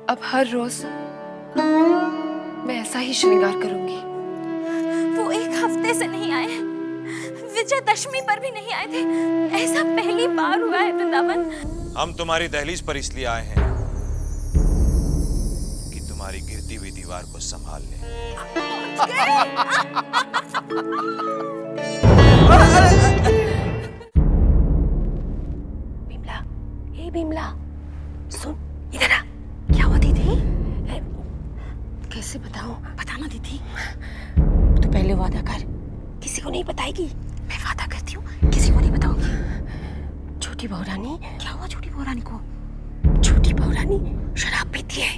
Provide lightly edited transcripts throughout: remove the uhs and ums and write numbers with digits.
अब हर रोज मैं ऐसा ही श्रृंगार करूंगी। वो एक हफ्ते से नहीं आए, विजयदशमी पर भी नहीं आए थे। ऐसा पहली बार हुआ है वृंदावन। हम तुम्हारी दहलीज पर इसलिए आए हैं कि तुम्हारी गिरती हुई दीवार को संभाल लें। बिमला, हे बिमला, सुन इधर आ। क्या हुआ दीदी? कैसे बताऊं? बताना दीदी। तू पहले वादा कर, किसी को नहीं बताएगी। मैं वादा करती हूँ, किसी को नहीं बताऊंगी। छोटी बहू रानी। क्या हुआ छोटी बहू रानी को? छोटी बहू रानी शराब पीती है।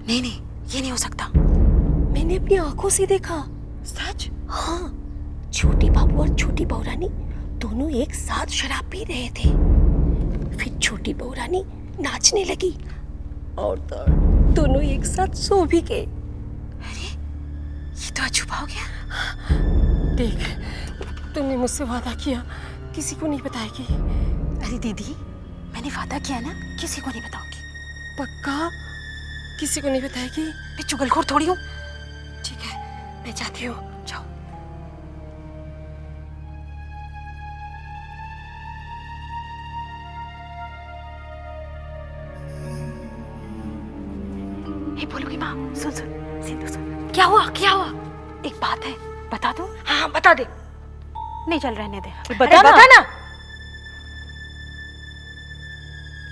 नहीं नहीं, ये नहीं हो सकता। मैंने अपनी आंखों से देखा। सच? हाँ, छोटी बाबू और छोटी बहू रानी दोनों एक साथ शराब पी रहे थे। फिर छोटी बहू रानी नाचने लगी और दोनों एक साथ सो भी गए। अरे, ये तो अछूबा हो गया। देख, तुमने मुझसे वादा किया किसी को नहीं बताएगी। अरे दीदी, मैंने वादा किया ना, किसी को नहीं बताऊंगी। पक्का किसी को नहीं बताएगी? मैं चुगलखोर थोड़ी हूँ। ठीक है, मैं जाती हूँ। जाओ। हे बोलूंगी माँ, सुन सुन, सिंधु सुन। क्या हुआ? क्या हुआ? एक बात है, बता दो। हाँ, बता दे। नहीं चल, रहने दे। बता ना।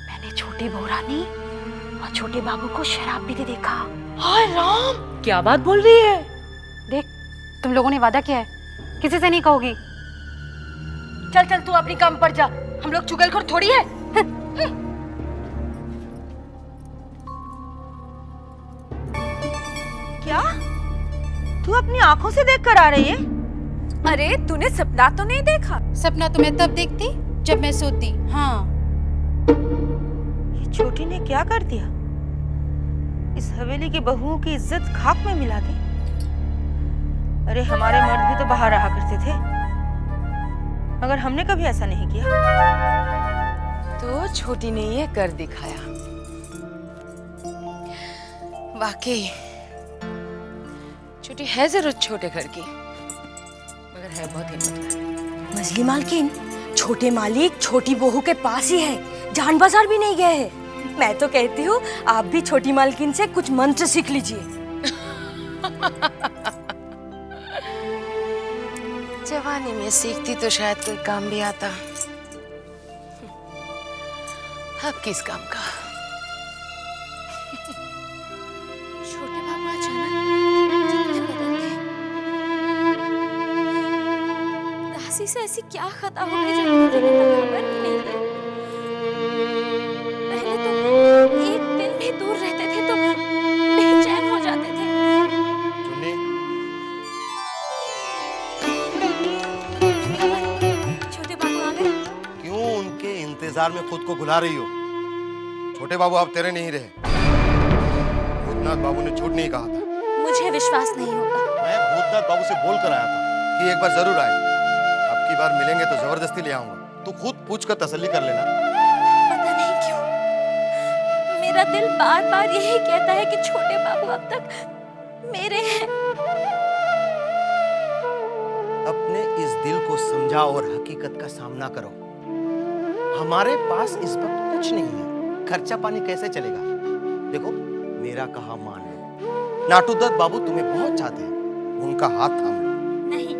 मैंने छोटी बहू रानी और छोटे बाबू को शराब पीते देखा। हाय राम, क्या बात बोल रही है? देख, तुम लोगों ने वादा किया है, किसी से नहीं कहोगी। चल चल, तू अपनी काम पर जा। हम लोग चुगलखोर थोड़ी है। क्या? तू अपनी आंखों से देखकर आ रही है? अरे, तूने सपना तो नहीं देखा? सपना तो मैं तब देखती जब मैं सोती। हाँ, ये छोटी ने क्या कर दिया? इस हवेली की बहुओं की इज्जत खाक में मिला दी। अरे, हमारे मर्द भी तो बाहर रहा करते थे, मगर हमने कभी ऐसा नहीं किया। तो छोटी ने ये कर दिखाया। वाकई छोटी है जरूर छोटे घर की, मगर है बहुत हिम्मतवार। मछली मालकिन, छोटे मालिक छोटी बहू के पास ही है, जान बाजार भी नहीं गए हैं। मैं तो कहती हूँ आप भी छोटी मालकिन से कुछ मंत्र सीख लीजिए। जवानी में सीखती तो शायद कोई काम भी आता। अब किस काम का? छोटे बाबू अचानक बदल गए। दासी से ऐसी क्या खता हो गई जो मुझे खबर भी नहीं थी। पहले तो एक दिन भी दूर रहते थे तो बेचैन हो जाते थे। चुन्नी, छोटे बाबू आ गए। क्यों उनके इंतजार में खुद को भुला रही हो? छोटे बाबू अब तेरे नहीं रहे। भूतनाथ बाबू ने झूठ नहीं कहा था। मुझे विश्वास नहीं होता। मैं भूतनाथ बाबू से बोल कर आया था कि एक बार जरूर आए। अब की बार मिलेंगे तो जबरदस्ती ले आऊंगा। तू खुद पूछ कर तसल्ली कर लेना। पता नहीं क्यों मेरा दिल बार बार यही कहता है कि छोटे बाबू अब तक मेरे हैं। अपने इस दिल को समझा और हकीकत का सामना करो। हमारे पास इस वक्त कुछ नहीं है, खर्चा पानी कैसे चलेगा? देखो, मेरा कहा मान लो। नाटू दत्त बाबू तुम्हें बहुत चाहते हैं, उनका हाथ थाम लो। नहीं,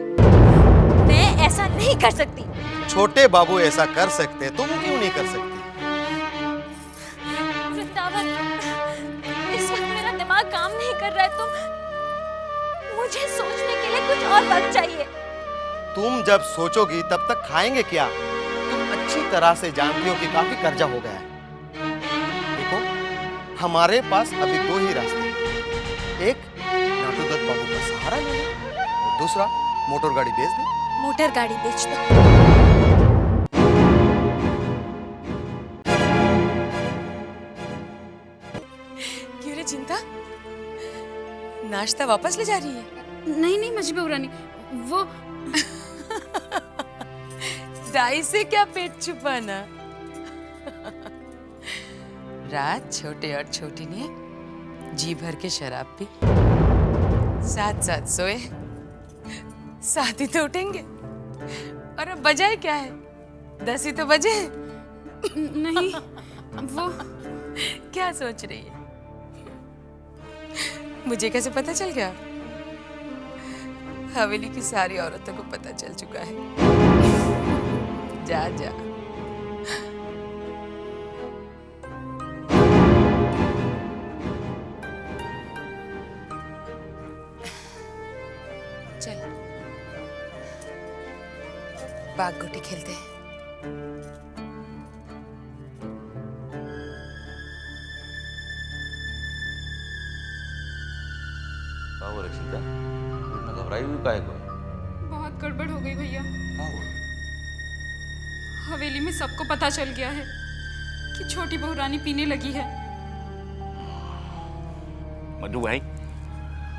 मैं ऐसा नहीं कर सकती। छोटे बाबू ऐसा कर सकते, तुम क्यों नहीं कर सकती? वृंदावन, इस वक्त मेरा दिमाग काम नहीं कर रहा है, तो मुझे सोचने के लिए कुछ और वक्त चाहिए। तुम जब सोचोगी तब तक खाएंगे क्या? तुम अच्छी तरह से जानती हो कि काफी कर्जा हो गया है। देखो, हमारे पास अभी दो ही रास्ते हैं। एक, नाटू दत्त बाबू का सहारा ले लो, और दूसरा, मोटर गाड़ी बेच दो। मोटर गाड़ी बेच दो। क्यों रे चिंता, नाश्ता वापस ले जा रही है? नहीं नहीं मछली बहू रानी, वो दाई से क्या पेट छुपाना। रात छोटे और छोटी ने जी भर के शराब पी, साथ साथ सोए, साथ ही तो उठेंगे। और अब बजाए क्या है, 10 ही तो बजे। नहीं, वो क्या सोच रही है? मुझे कैसे पता चल गया? हवेली की सारी औरतों को पता चल चुका है। जा जा। चल, बाग गोटी खेलते हैं। क्या हुआ रक्षिता? इतना घबराई हुई काहे को? बहुत गड़बड़ हो गई भैया। क्या हुआ? हवेली में सबको पता चल गया है कि छोटी बहू रानी पीने लगी है। मधु भाई,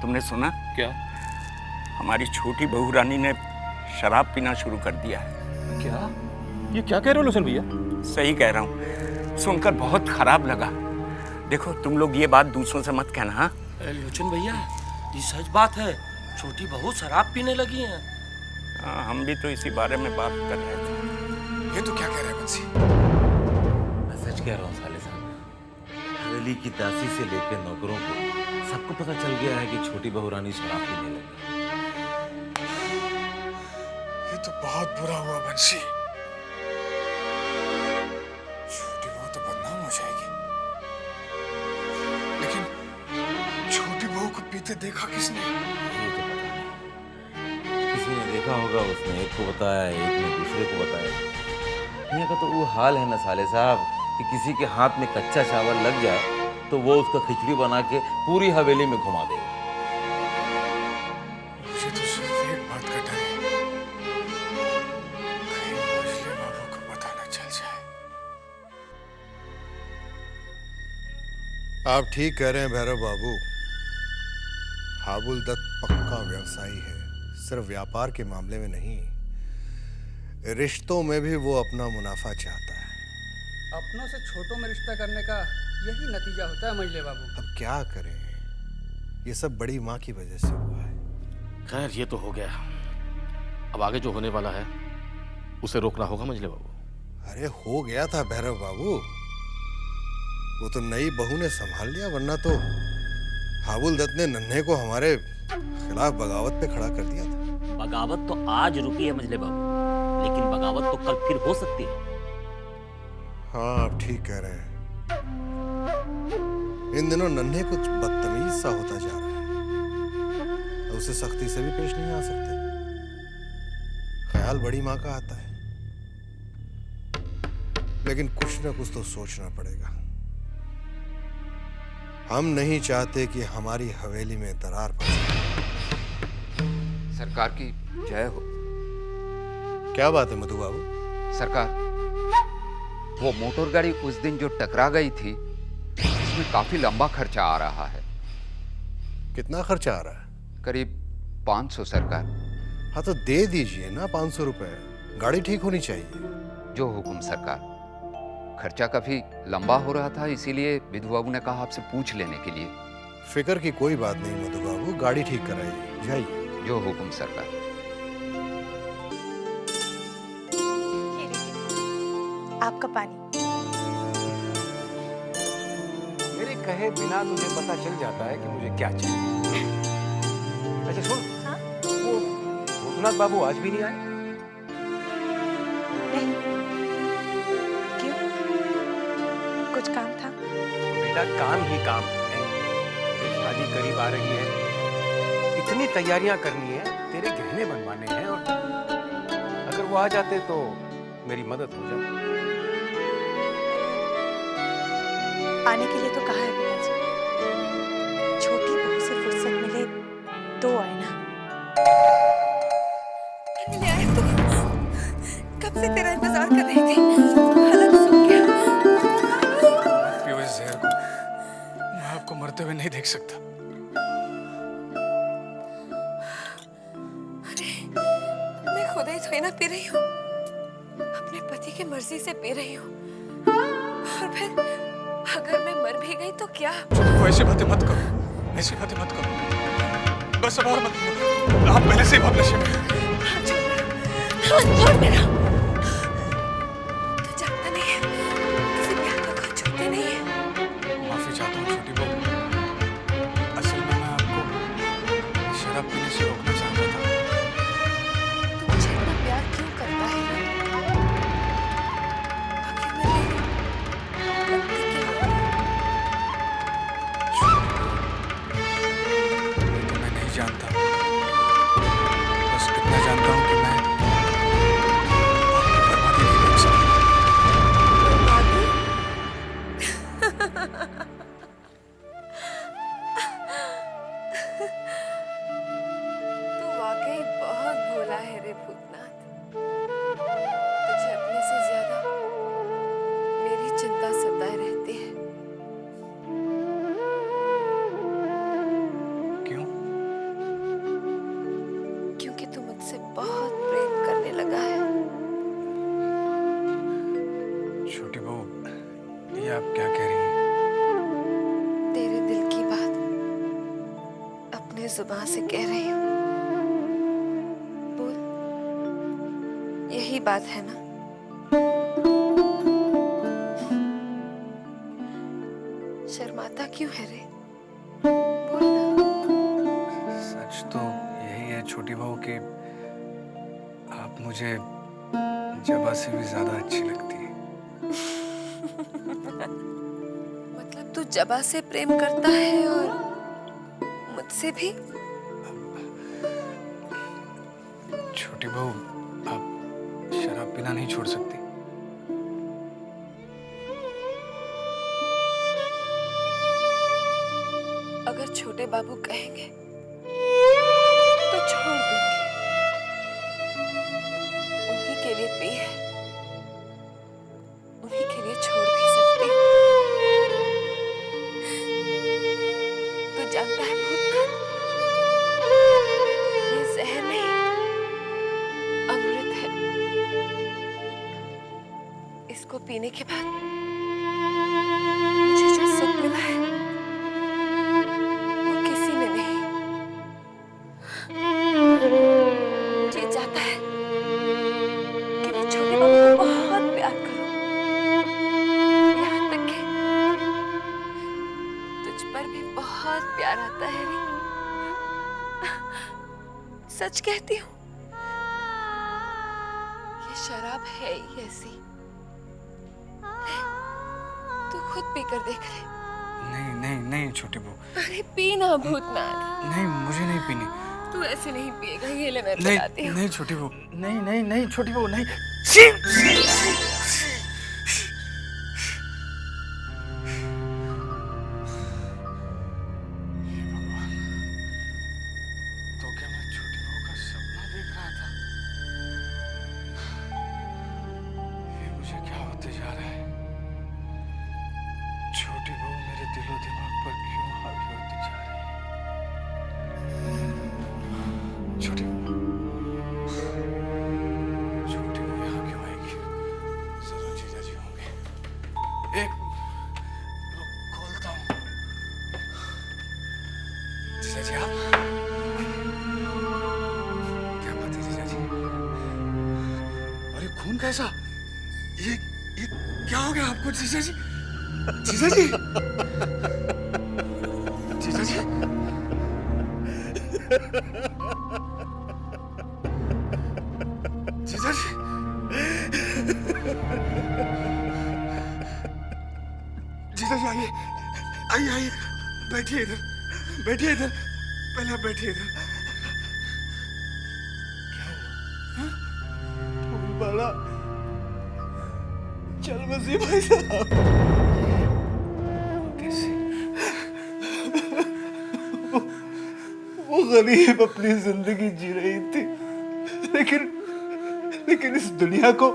तुमने सुना? क्या? हमारी छोटी बहू रानी ने शराब पीना शुरू कर दिया है। क्या? ये क्या कह रहे हो लोचन भैया? सही कह रहा हूँ, सुनकर बहुत खराब लगा। देखो, तुम लोग ये बात दूसरों से मत कहना। हाँ, लोचन भैया, ये सच बात है, छोटी बहू शराब पीने लगी है। हाँ, हम भी तो इसी बारे में बात कर रहे थे। ये तो क्या कह रहा है बंसी? मैं सच कह रहा हूँ साले साहब, हवेली की दासी से लेकर नौकरों को सबको पता चल गया है कि छोटी बहू रानी शराब पीने लगी। ये तो बहुत बुरा हुआ बंसी। छोटी बहू तो बदनाम हो जाएगी। लेकिन छोटी बहू को पीते देखा किसने? ये तो पता नहीं, किसी ने देखा होगा, उसने एक को बताया, एक ने दूसरे को बताया। यहाँ का तो वो हाल है ना साले साहब कि किसी के हाथ में कच्चा चावल लग जाए तो वो उसका खिचड़ी बना के पूरी हवेली में घुमा देगा। मुझे तो सिर्फ एक बात का डर है, कहीं मजले बाबू को पता न चल जाए। आप ठीक कह रहे हैं भैरव बाबू। हाबुल दत्त पक्का व्यवसायी है, सिर्फ व्यापार के मामले में नहीं, रिश्तों में भी वो अपना मुनाफा चाहता है। अपनों से छोटों में रिश्ता करने का यही नतीजा होता है मजले बाबू। अब क्या करें, ये सब बड़ी माँ की वजह से हुआ है। खैर, ये तो हो गया, अब आगे जो होने वाला है उसे रोकना होगा मजले बाबू। अरे हो गया था भैरव बाबू, वो तो नई बहू ने संभाल लिया, वरना तो हाबुल दत्त ने नन्हे को हमारे खिलाफ बगावत पे खड़ा कर दिया था। बगावत तो आज रुकी है मजले बाबू, लेकिन बगावत तो कल फिर हो सकती है। हाँ, आप ठीक कह रहे हैं। इन दिनों नन्हे कुछ बदतमीज सा होता जा रहा है, उसे सख्ती से भी पेश नहीं आ सकते। ख्याल बड़ी माँ का आता है, लेकिन कुछ ना कुछ तो सोचना पड़ेगा। हम नहीं चाहते कि हमारी हवेली में दरार पड़े। सरकार की जय हो। क्या बात है मधु बाबू? सरकार, वो मोटर गाड़ी उस दिन जो टकरा गई थी, उसमें काफी लंबा खर्चा आ रहा है। कितना खर्चा आ रहा है? करीब 500 सरकार। हाँ तो दे दीजिए ना 500 रुपए, गाड़ी ठीक होनी चाहिए। जो हुक्म सरकार। खर्चा काफी लंबा हो रहा था, इसीलिए विधु बाबू ने कहा आपसे पूछ लेने के लिए। फिक्र की कोई बात नहीं मधु बाबू, गाड़ी ठीक कराइए, जाइए। जो हुक्म सरकार। आपका पानी। मेरे कहे बिना तुझे पता चल जाता है कि मुझे क्या चाहिए। अच्छा सुन, हाँ? वो भूतनाथ बाबू आज भी नहीं आए? नहीं। क्यों? कुछ काम था? बेटा, काम ही काम है। शादी करीब आ रही है, इतनी तैयारियां करनी है, तेरे गहने बनवाने हैं, और अगर वो आ जाते तो मेरी मदद हो जाती। आने के लिए तो कहा है पिताजी, छोटी बहू से फुर्सत मिले तो आए ना। ले आए तो कब से तेरा इंतजार कर रही थी, हलक सूख गया। पियो इस जहर को, मैं आपको मरते हुए नहीं देख सकता। अरे मैं खुद ही थोड़ी ना पी रही हूँ, अपने पति की मर्जी से पी रही हूँ। और फिर अगर मैं मर भी गई तो क्या? वो ऐसी बातें मत करो, ऐसी बातें मत करो। बस अब और मत करो, आप पहले से ही बहुत नशे में हैं। छोड़ मेरा। तू जानता नहीं है, किसी भी आंखों को छूते नहीं है। माफी चाहता हूँ छोटी बहू। असल में मैं आपको शराब पीने से रोकना चाहता था। तू मुझे इतना प्यार क्यों करता है? आखिर मैं तेरी गलती क्या हूँ? तो मैं नहीं जानता, बस इतना जानता हूँ कि मैं आपकी बर्बादी नहीं रोक सकता। तू वाकई बहुत भोला है रे भूतनाथ। तुझे अपने से ज्यादा मेरी चिंता सताए रहती है। क्यों? क्योंकि तू मुझसे बहुत प्रेम करने लगा है। छोटी बहू, ये आप क्या कह रही हैं? तेरे दिल की बात अपने जुबान से कह रही हूँ। बोल, यही बात है ना? शर्माता क्यों है रे? बोल ना। सच तो यही है छोटी बहू कि आप मुझे जबा से भी ज्यादा अच्छी लगती है। मतलब तू जबा से प्रेम करता है और मुझसे भी? छोटी बहू, आप शराब पीना नहीं छोड़ सकती। अगर छोटे बाबू कहेंगे तो छोड़ दूंगी। उन्हीं के लिए पी है, उन्हीं के लिए छोड़ भी सकती हूँ। तू जानता है भूतनाथ, ये जहर नहीं, अमृत है। इसको पीने के बाद मुझे जो सुख मिला है वो किसी में नहीं। जी चाहता है कि मैं छोटे बाबू को बहुत प्यार करूं, यहाँ तक कि तुझ पर भी बहुत प्यार आता है रे। सच कहती हूँ, ये शराब है ही ऐसी। तू खुद पीकर देख ले। नहीं नहीं नहीं छोटी बहू। अरे पी ना भूतनाथ। नहीं, मुझे नहीं पीनी। तू ऐसे नहीं पिएगा, ये ले मैं नहीं पिलाती हूँ। नहीं छोटी बहू, नहीं नहीं नहीं छोटी बहू, नहीं। तो क्या मैं छोटी बहू का सपना देख रहा था? ये मुझे क्या होते जा रहा है? छोटी बहू मेरे दिलो दिमाग पर क्यों हावी होती जा रही है? छोटी बहू यहाँ क्यों आएगी? जरूर जीजा जी होंगे। एक रुक, खोलता हूँ। जीजा जी आप? क्या बात है जीजा जी? अरे खून कैसा? ये क्या हो गया आपको जीजा जी? जीजा जी? जीजा जी? जीजा जी? जीजा जी आइए, आइए आइए, बैठिए इधर, बैठिए इधर, पहले आप बैठिए इधर। क्या हुआ? बड़ा चल मसीह भाई साहब। कैसे? वो गरीब अपनी जिंदगी जी रही थी, लेकिन इस दुनिया को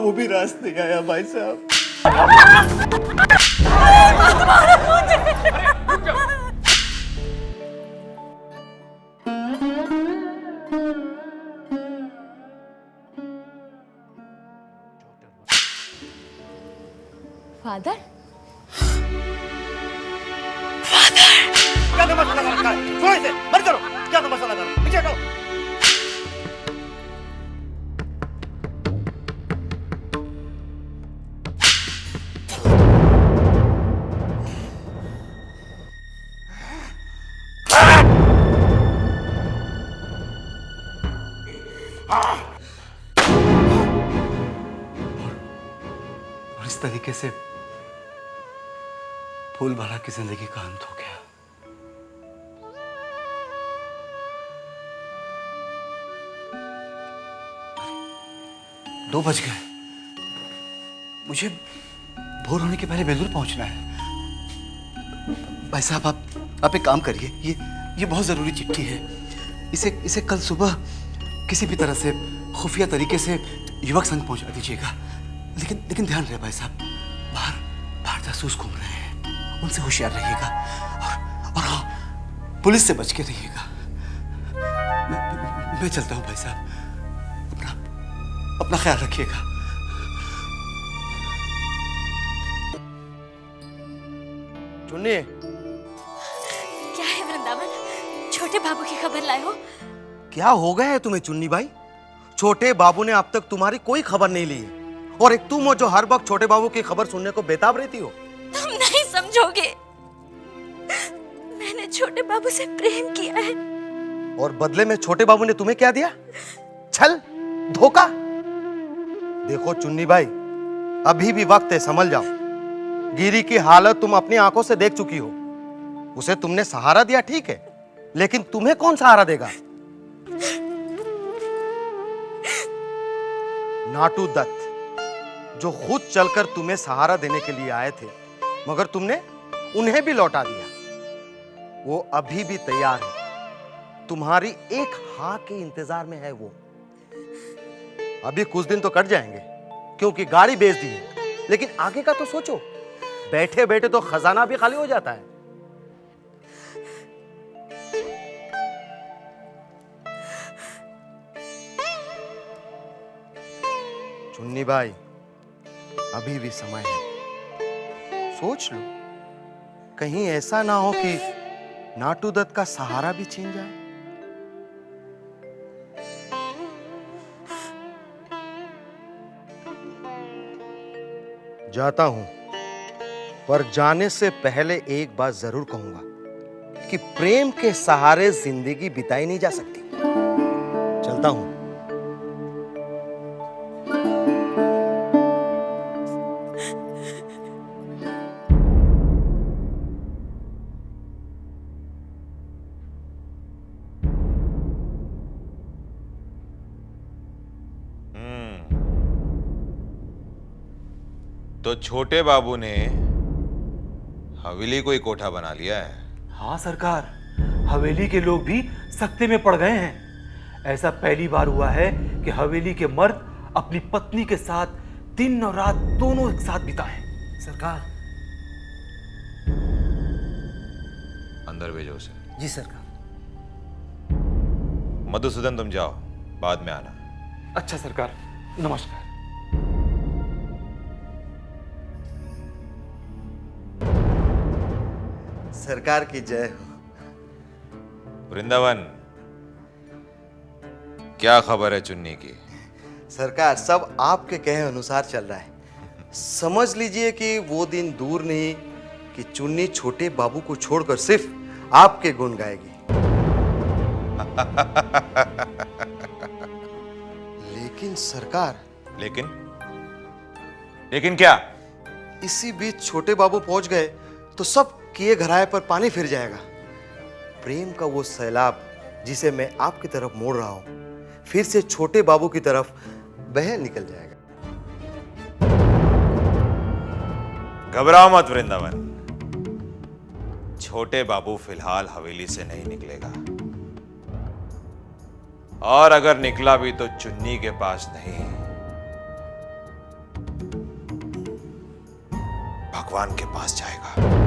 वो भी रास नहीं आया भाई साहब। फादर, क्या तमाशा लगा रखा है? छोड़ो इसे, बंद करो। क्या तमाशा लगा रखा है? पीछे हटो। और इस तरीके से फूल भरा की जिंदगी का अंत हो गया। 2 बज गए। मुझे भोर होने के पहले बेलूर पहुंचना है। भाई साहब, आप एक काम करिए, ये बहुत जरूरी चिट्ठी है। इसे कल सुबह किसी भी तरह से खुफिया तरीके से युवक संघ पहुंचा दीजिएगा। लेकिन ध्यान रहे भाई साहब, बाहर जासूस घूम रहे हैं, उनसे होशियार रहिएगा। और हाँ, पुलिस से बच के रहिएगा। मैं चलता हूँ भाई साहब, अपना ख्याल रखिएगा। चुन्नी, क्या है वृंदावन, छोटे बाबू की खबर लाए हो? क्या हो गया है तुम्हें चुन्नी भाई? छोटे बाबू ने अब तक तुम्हारी कोई खबर नहीं ली है, और एक तुम हो जो हर वक्त छोटे बाबू की खबर सुनने को बेताब रहती हो। तुम नहीं समझोगे, मैंने छोटे बाबू से प्रेम किया है। और बदले में छोटे बाबू ने तुम्हें क्या दिया? छल, धोखा। देखो चुन्नी भाई, अभी भी वक्त है, संभल जाओ। गिरी की हालत तुम अपनी आंखों से देख चुकी हो। उसे तुमने सहारा दिया ठीक है, लेकिन तुम्हें कौन सहारा देगा? नाटू दत्त, जो खुद चलकर तुम्हें सहारा देने के लिए आए थे, मगर तुमने उन्हें भी लौटा दिया। वो अभी भी तैयार है, तुम्हारी एक हाँ के इंतजार में है वो। अभी कुछ दिन तो कट जाएंगे क्योंकि गाड़ी बेच दी है, लेकिन आगे का तो सोचो। बैठे बैठे तो खजाना भी खाली हो जाता है। चुन्नी भाई, अभी भी समय है, सोच लो। कहीं ऐसा ना हो कि नाटू दत्त का सहारा भी छीन जाए। जाता हूं, पर जाने से पहले एक बात जरूर कहूंगा कि प्रेम के सहारे जिंदगी बिताई नहीं जा सकती। चलता हूं। तो छोटे बाबू ने हवेली को ही कोठा बना लिया है। हाँ सरकार, हवेली के लोग भी सख्ते में पड़ गए हैं। ऐसा पहली बार हुआ है कि हवेली के मर्द अपनी पत्नी के साथ दिन और रात दोनों एक साथ बिताएं। सरकार। अंदर भेजो उसे। जी सरकार। मधुसूदन, तुम जाओ, बाद में आना। अच्छा सरकार, नमस्कार। सरकार की जय हो। वृंदावन, क्या खबर है चुन्नी की? सरकार, सब आपके कहे अनुसार चल रहा है। समझ लीजिए कि वो दिन दूर नहीं कि चुन्नी छोटे बाबू को छोड़कर सिर्फ आपके गुण गाएगी। लेकिन सरकार। लेकिन क्या? इसी बीच छोटे बाबू पहुंच गए तो सब किए घराए पर पानी फिर जाएगा। प्रेम का वो सैलाब जिसे मैं आपकी तरफ मोड़ रहा हूं, फिर से छोटे बाबू की तरफ बह निकल जाएगा। घबराओ मत वृंदावन, छोटे बाबू फिलहाल हवेली से नहीं निकलेगा, और अगर निकला भी तो चुन्नी के पास नहीं, भगवान के पास जाएगा।